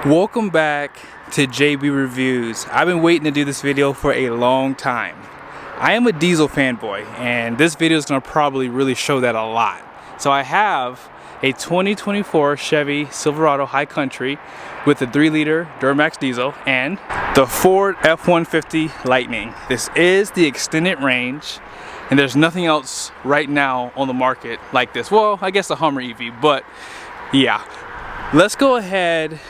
Welcome back to JB Reviews. I've been waiting to do this video for a long time. I am a diesel fanboy, and this video is going to probably really show that a lot. So I have a 2024 Chevy Silverado High Country with the 3-liter Duramax diesel and the Ford F-150 Lightning. This is the extended range, and there's nothing else right now on the market like this. Well, I guess the Hummer EV, but yeah. Let's go ahead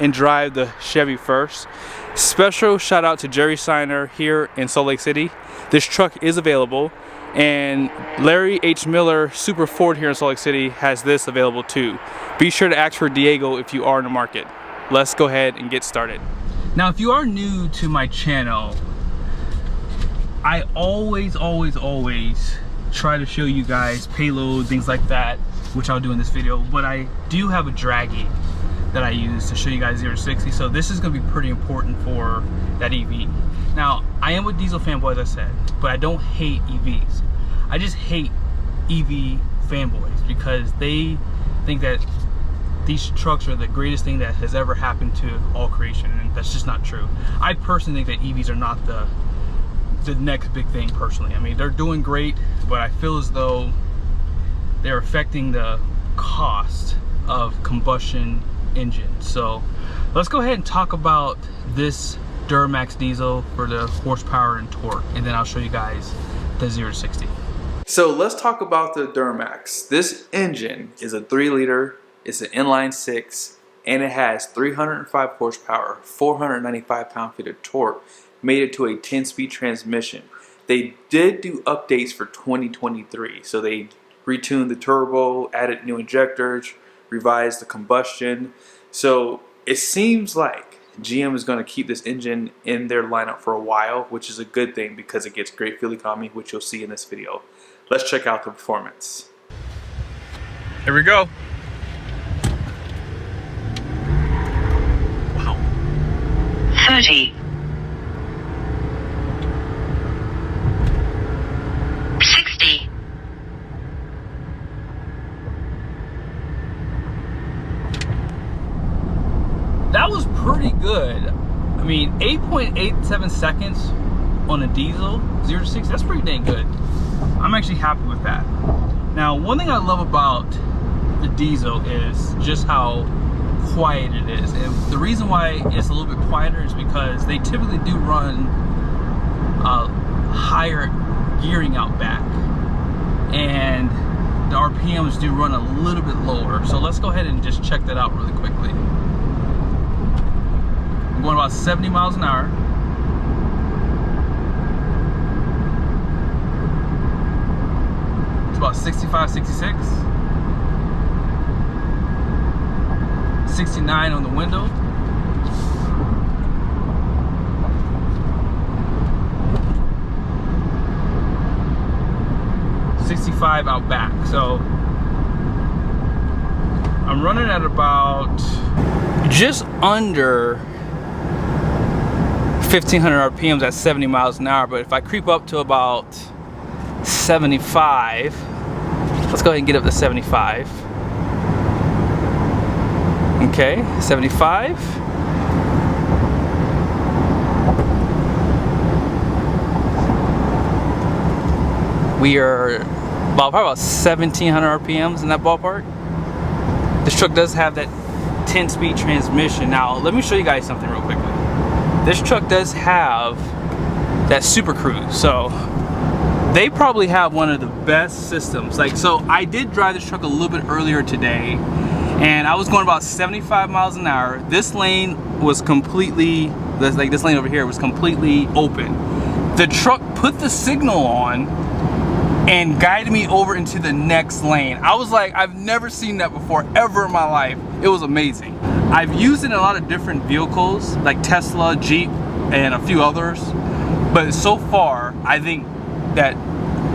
and drive the Chevy first. Special shout out to Jerry Seiner here in Salt Lake City. This truck is available, and Larry H. Miller Super Ford here in Salt Lake City has this available too. Be sure to ask for Diego if you are in the market. Let's go ahead and get started. Now, if you are new to my channel, I always try to show you guys payload, things like that, which I'll do in this video, but I do have a draggy that I use to show you guys 0 to 60, so this is going to be pretty important for that EV. Now, I am a diesel fanboy, as I said, but I don't hate EVs. I just hate EV fanboys because they think that these trucks are the greatest thing that has ever happened to all creation, and that's just not true. I personally think that EVs are not the next big thing personally. I mean, they're doing great, but I feel as though they're affecting the cost of combustion engine. So let's go ahead and talk about this Duramax diesel for the horsepower and torque, and then I'll show you guys the 0 to 60. So let's talk about the Duramax. This engine is a 3-liter, it's an inline 6, and it has 305 horsepower, 495 pound-feet of torque, made it to a 10-speed transmission. They did do updates for 2023, so they retuned the turbo, added new injectors, revised the combustion. So it seems like GM is going to keep this engine in their lineup for a while, which is a good thing because it gets great fuel economy, which you'll see in this video. Let's check out the performance. Here we go. Wow. 30. 60. That was pretty good. I mean, 8.87 seconds on a diesel, 0 to 60, that's pretty dang good. I'm actually happy with that. Now, one thing I love about the diesel is just how quiet it is. And the reason why it's a little bit quieter is because they typically do run higher gearing out back, and the RPMs do run a little bit lower. So let's go ahead and just check that out really quickly. I'm going about 70 miles an hour. It's about 65, 66. 69 on the window. .65 out back. So I'm running at about just under 1500 RPMs at 70 miles an hour, but if I creep up to about 75, let's go ahead and get up to 75. Okay, 75. We are probably about 1700 RPMs in that ballpark. This truck does have that 10-speed transmission. Now, let me show you guys something real quickly. This truck does have that Super Cruise, so they probably have one of the best systems. Like, so I did drive this truck a little bit earlier today, and I was going about 75 miles an hour. This lane was completely, like this lane over here was completely open. The truck put the signal on and guided me over into the next lane. I was like, I've never seen that before ever in my life. It was amazing. I've used it in a lot of different vehicles like Tesla, Jeep, and a few others, but so far I think that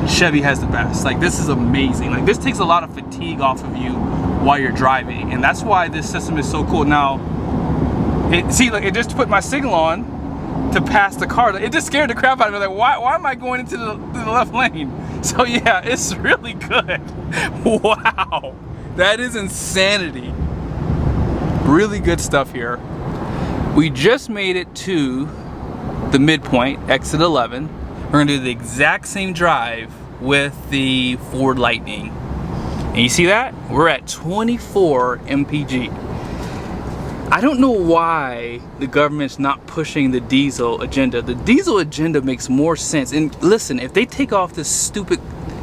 Chevy has the best. Like, this is amazing. Like, this takes a lot of fatigue off of you while you're driving, and that's why this system is so cool. Now, see, like, it just put my signal on to pass the car. It just scared the crap out of me. Like, why am I going into the left lane? So yeah, it's really good. Wow, that is insanity. Really good stuff here. We just made it to the midpoint, exit 11. We're gonna do the exact same drive with the Ford Lightning. And you see that? We're at 24 MPG. I don't know why the government's not pushing the diesel agenda. The diesel agenda makes more sense. And listen, if they take off this stupid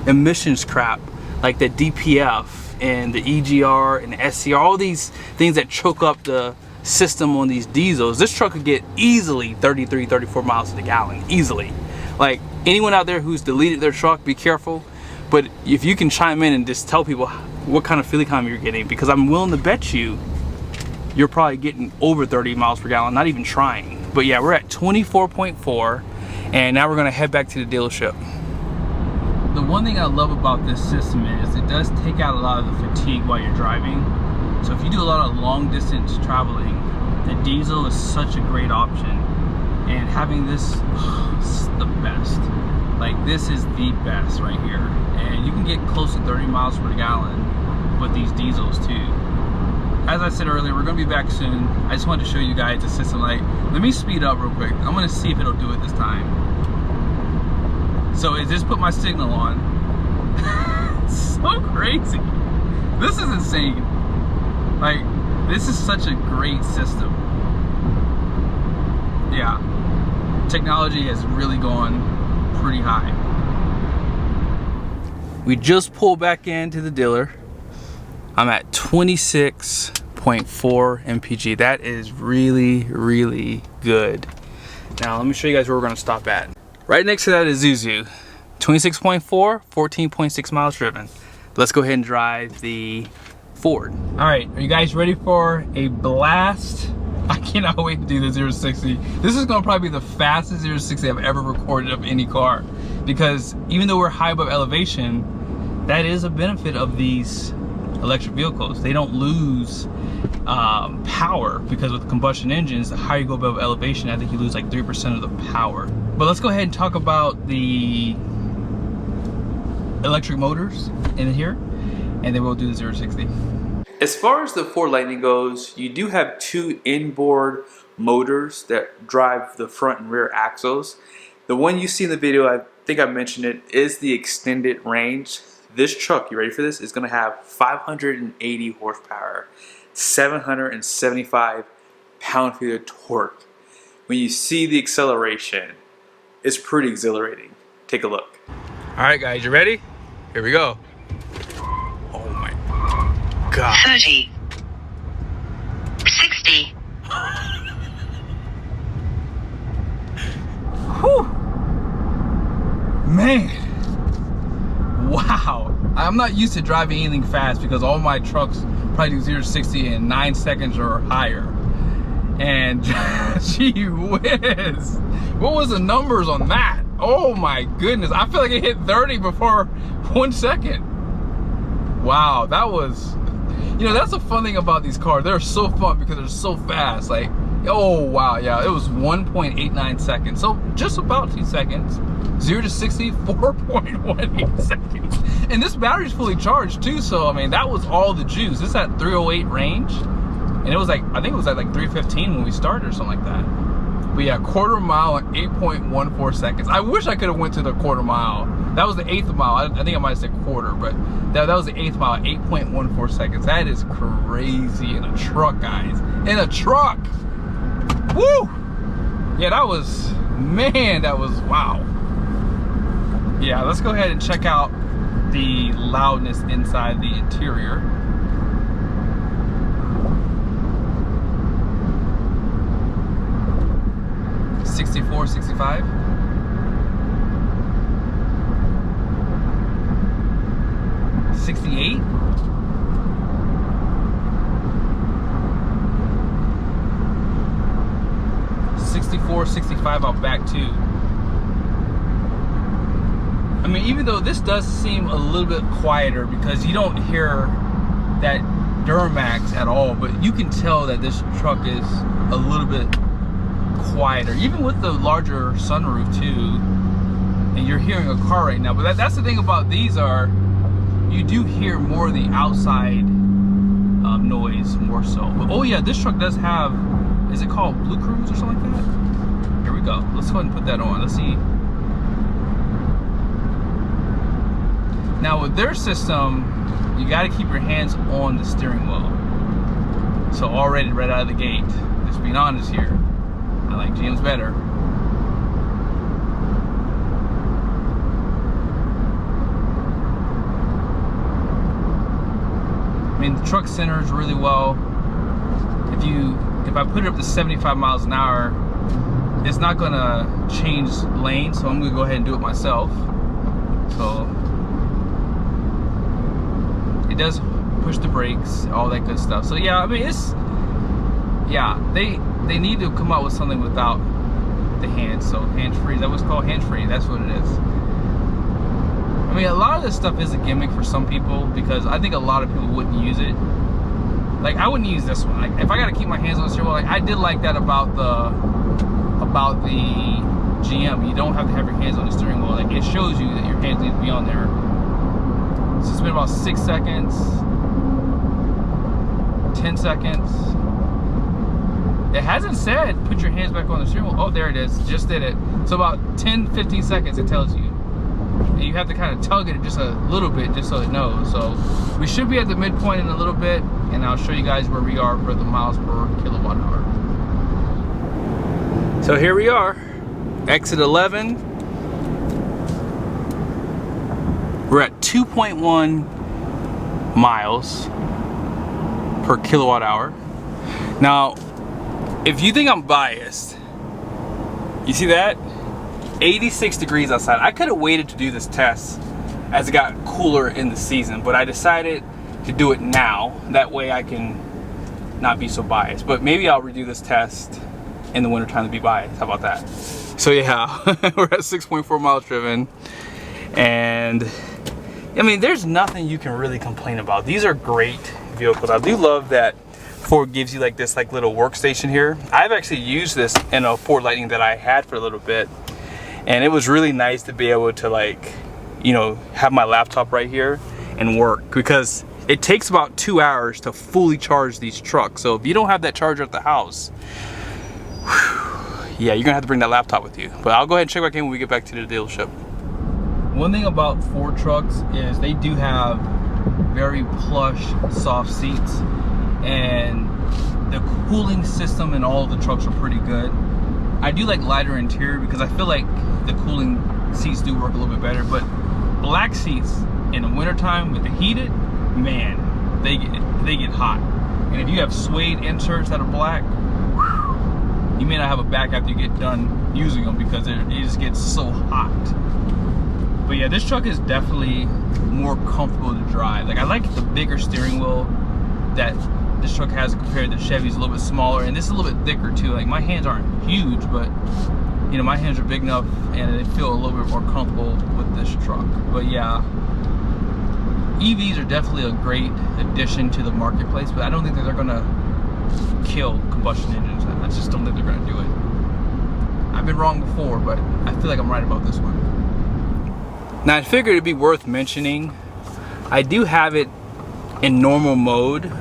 emissions crap, like the DPF and the EGR and the SCR, all these things that choke up the system on these diesels, this truck could get easily 33, 34 miles to the gallon, easily. Like, anyone out there who's deleted their truck, be careful. But if you can chime in and just tell people what kind of fuel economy you're getting, because I'm willing to bet you're probably getting over 30 miles per gallon, not even trying. But yeah, we're at 24.4, and now we're gonna head back to the dealership. The one thing I love about this system is it does take out a lot of the fatigue while you're driving. So if you do a lot of long distance traveling, the diesel is such a great option. And having this is the best. Like, this is the best right here. And you can get close to 30 miles per gallon with these diesels too. As I said earlier, we're gonna be back soon. I just wanted to show you guys the system. Like, let me speed up real quick. I'm gonna see if it'll do it this time. So it just put my signal on. So crazy. This is insane. Like, this is such a great system. Yeah, technology has really gone pretty high. We just pulled back into the dealer. I'm at 26.4 MPG. That is really, really good. Now let me show you guys where we're gonna stop at. Right next to that is Zuzu. 26.4, 14.6 miles driven. Let's go ahead and drive the Ford. All right, are you guys ready for a blast? I cannot wait to do the 0-60. This is gonna probably be the fastest 0-60 I've ever recorded of any car, because even though we're high above elevation, that is a benefit of these electric vehicles. They don't lose power, because with combustion engines, the higher you go above elevation, I think you lose like 3% of the power. But let's go ahead and talk about the electric motors in here, and then we'll do the 0-60. As far as the Ford Lightning goes, you do have two inboard motors that drive the front and rear axles. The one you see in the video, I think I mentioned it, is the extended range. This truck, you ready for this, is going to have 580 horsepower, 775 pound-feet of torque. When you see the acceleration, it's pretty exhilarating. Take a look. All right, guys, you ready? Here we go. Oh my God. 30. 60. Whew. Man. Wow. I'm not used to driving anything fast, because all my trucks probably do 0-60 in 9 seconds or higher. And gee whiz. What was the numbers on that? Oh my goodness. I feel like it hit 30 before 1 second. Wow, that was, you know, that's the fun thing about these cars. They're so fun because they're so fast. Like, oh wow, yeah, it was 1.89 seconds. So just about 2 seconds. 0-60, 4.18 seconds. And this battery's fully charged too, so I mean, that was all the juice. This had 308 range, and it was like, I think it was at like 315 when we started or something like that. But yeah, quarter mile in 8.14 seconds. I wish I could have went to the quarter mile. That was the 8th mile. I think I might have said quarter, but that was the 8th mile, 8.14 seconds. That is crazy in a truck, guys. In a truck. Woo! Yeah, that was, man, that was, wow. Yeah, let's go ahead and check out the loudness inside the interior. $64, $65. $68. $64, $65 out back too. I mean, even though this does seem a little bit quieter because you don't hear that Duramax at all, but you can tell that this truck is a little bit quieter, even with the larger sunroof too. And you're hearing a car right now, but that's the thing about these, are you do hear more of the outside noise more so. But, oh yeah, this truck does have, is it called Blue Cruise or something like that? Here we go. Let's go ahead and put that on. Let's see. Now with their system, you got to keep your hands on the steering wheel. So already right out of the gate, just being honest here, I like GM's better. I mean, the truck centers really well. If I put it up to 75 miles an hour, it's not gonna change lane, so I'm gonna go ahead and do it myself. So it does push the brakes, all that good stuff. So yeah, I mean, they need to come out with something without the hands. So hands-free, that was called hands-free, that's what it is. I mean, a lot of this stuff is a gimmick for some people, because I think a lot of people wouldn't use it. Like, I wouldn't use this one. Like, if I gotta keep my hands on the steering wheel, like, I did like that about the GM. You don't have to have your hands on the steering wheel. Like, it shows you that your hands need to be on there. So it's been about 6 seconds, 10 seconds. It hasn't said put your hands back on the steering wheel. Oh, there it is. Just did it. So about 10-15 seconds it tells you. And you have to kind of tug it just a little bit just so it knows. So we should be at the midpoint in a little bit, and I'll show you guys where we are for the miles per kilowatt hour. So here we are, exit 11. We're at 2.1 miles per kilowatt hour. Now, if you think I'm biased, you see that? 86 degrees outside. I could have waited to do this test as it got cooler in the season, but I decided to do it now. That way I can not be so biased. But maybe I'll redo this test in the wintertime to be biased. How about that? So yeah, we're at 6.4 miles driven. And I mean, there's nothing you can really complain about. These are great vehicles. I do love that Ford gives you like this little workstation here. I've actually used this in a Ford Lightning that I had for a little bit. And it was really nice to be able to, like, you know, have my laptop right here and work, because it takes about 2 hours to fully charge these trucks. So if you don't have that charger at the house, yeah, you're gonna have to bring that laptop with you. But I'll go ahead and check back in when we get back to the dealership. One thing about Ford trucks is they do have very plush, soft seats, and the cooling system in all of the trucks are pretty good. I do like lighter interior because I feel like the cooling seats do work a little bit better, but black seats in the wintertime with the heated, man, they get hot. And if you have suede inserts that are black, you may not have a back after you get done using them, because it just gets so hot. But yeah, this truck is definitely more comfortable to drive. Like, I like the bigger steering wheel that this truck has compared to Chevy's. A little bit smaller, and this is a little bit thicker too. Like, my hands aren't huge, but you know, my hands are big enough and they feel a little bit more comfortable with this truck. But yeah, EVs are definitely a great addition to the marketplace, but I don't think that they're gonna kill combustion engines. I just don't think they're gonna do it. I've been wrong before, but I feel like I'm right about this one. Now, I figured it'd be worth mentioning, I do have it in normal mode.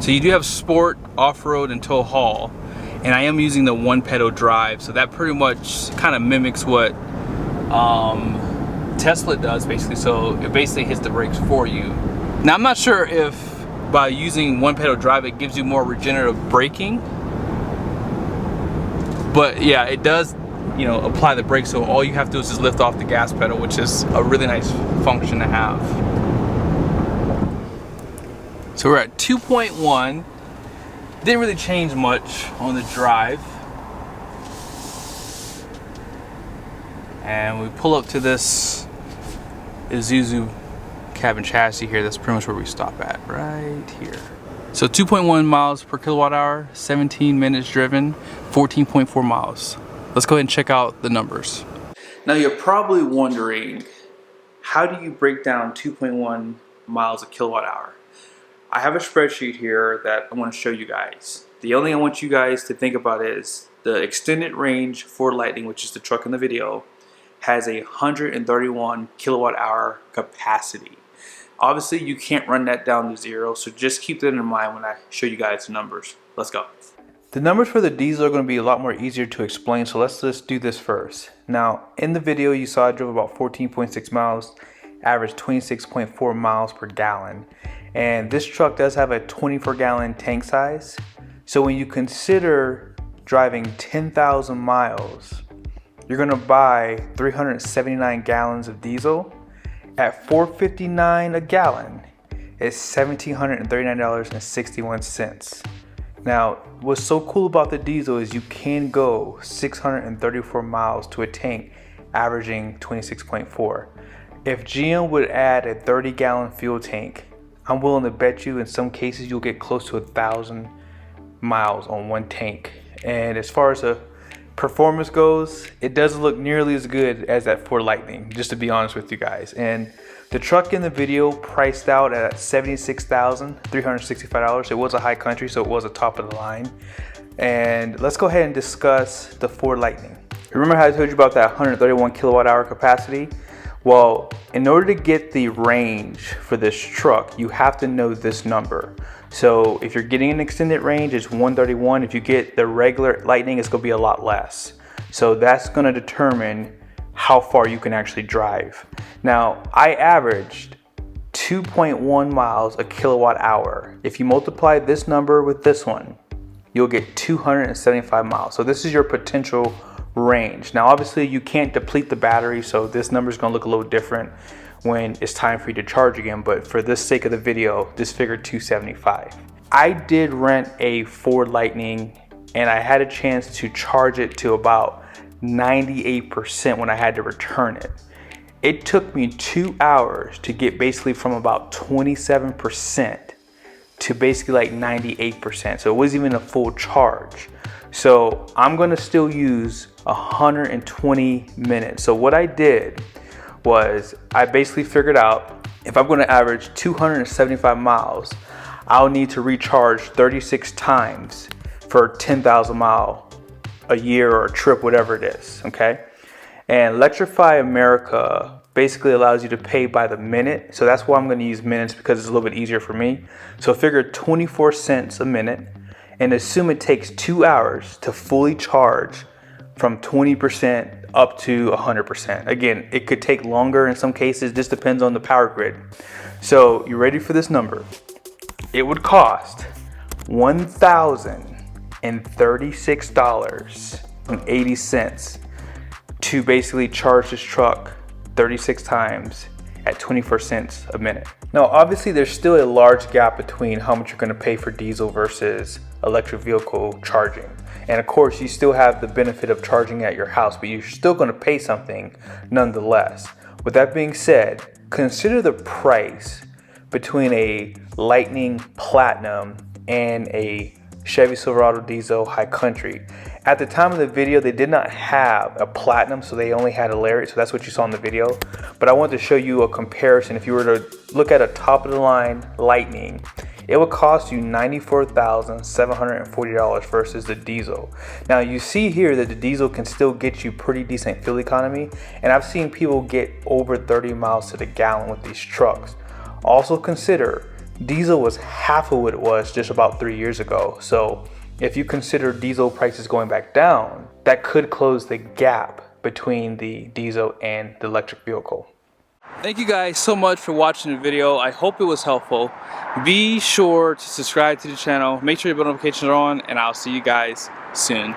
So you do have sport, off-road, and tow haul, and I am using the one pedal drive, so that pretty much kind of mimics what Tesla does basically. So it basically hits the brakes for you. Now, I'm not sure if by using one pedal drive it gives you more regenerative braking, but yeah, it does, you know, apply the brakes. So all you have to do is just lift off the gas pedal, which is a really nice function to have. So we're at 2.1. Didn't really change much on the drive. And we pull up to this Isuzu cabin chassis here. That's pretty much where we stop at, right here. So 2.1 miles per kilowatt hour, 17 minutes driven, 14.4 miles. Let's go ahead and check out the numbers. Now you're probably wondering, how do you break down 2.1 miles a kilowatt hour? I have a spreadsheet here that I want to show you guys. The only thing I want you guys to think about is the extended range Ford Lightning, which is the truck in the video, has a 131 kilowatt hour capacity. Obviously, you can't run that down to 0, so just keep that in mind when I show you guys the numbers. Let's go. The numbers for the diesel are going to be a lot more easier to explain, so let's just do this first. Now, in the video, you saw I drove about 14.6 miles, average 26.4 miles per gallon. And this truck does have a 24-gallon tank size. So when you consider driving 10,000 miles, you're going to buy 379 gallons of diesel. At $4.59 a gallon, it's $1,739.61. Now, what's so cool about the diesel is you can go 634 miles to a tank averaging 26.4. If GM would add a 30-gallon fuel tank, I'm willing to bet you in some cases you'll get close to 1,000 miles on one tank. And as far as the performance goes, it doesn't look nearly as good as that Ford Lightning, just to be honest with you guys. And the truck in the video priced out at $76,365. It was a high country, so it was a top of the line. And let's go ahead and discuss the Ford Lightning. Remember how I told you about that 131 kilowatt hour capacity? Well, in order to get the range for this truck, you have to know this number. So if you're getting an extended range, it's 131. If you get the regular Lightning, it's gonna be a lot less. So that's gonna determine how far you can actually drive. Now, I averaged 2.1 miles a kilowatt hour. If you multiply this number with this one, you'll get 275 miles. So this is your potential range. Now, obviously you can't deplete the battery, so this number is gonna look a little different when it's time for you to charge again, but for the sake of the video, just figure 275. I did rent a Ford Lightning and I had a chance to charge it to about 98% when I had to return it. It took me 2 hours to get basically from about 27% to basically like 98%. So it wasn't even a full charge. So I'm gonna still use 120 minutes. So what I did was I basically figured out if I'm gonna average 275 miles, I'll need to recharge 36 times for 10,000 mile a year or a trip, whatever it is, okay? And Electrify America basically allows you to pay by the minute. So that's why I'm gonna use minutes, because it's a little bit easier for me. So figure 24 cents a minute and assume it takes 2 hours to fully charge from 20% up to 100%. Again, it could take longer in some cases, just depends on the power grid. So you ready for this number? It would cost $1,036.80 to basically charge this truck 36 times at 24 cents a minute. Now, obviously there's still a large gap between how much you're gonna pay for diesel versus electric vehicle charging. And of course, you still have the benefit of charging at your house, but you're still gonna pay something nonetheless. With that being said, consider the price between a Lightning Platinum and a Chevy Silverado diesel high country. At the time of the video, they did not have a Platinum, so they only had a Lariat, so that's what you saw in the video. But I wanted to show you a comparison. If you were to look at a top of the line Lightning, it would cost you $94,740 versus the diesel. Now you see here that the diesel can still get you pretty decent fuel economy, and I've seen people get over 30 miles to the gallon with these trucks. Also consider, diesel was half of what it was just about 3 years ago. So if you consider diesel prices going back down, that could close the gap between the diesel and the electric vehicle. Thank you guys so much for watching the video. I hope it was helpful. Be sure to subscribe to the channel, make sure your notifications are on, and I'll see you guys soon.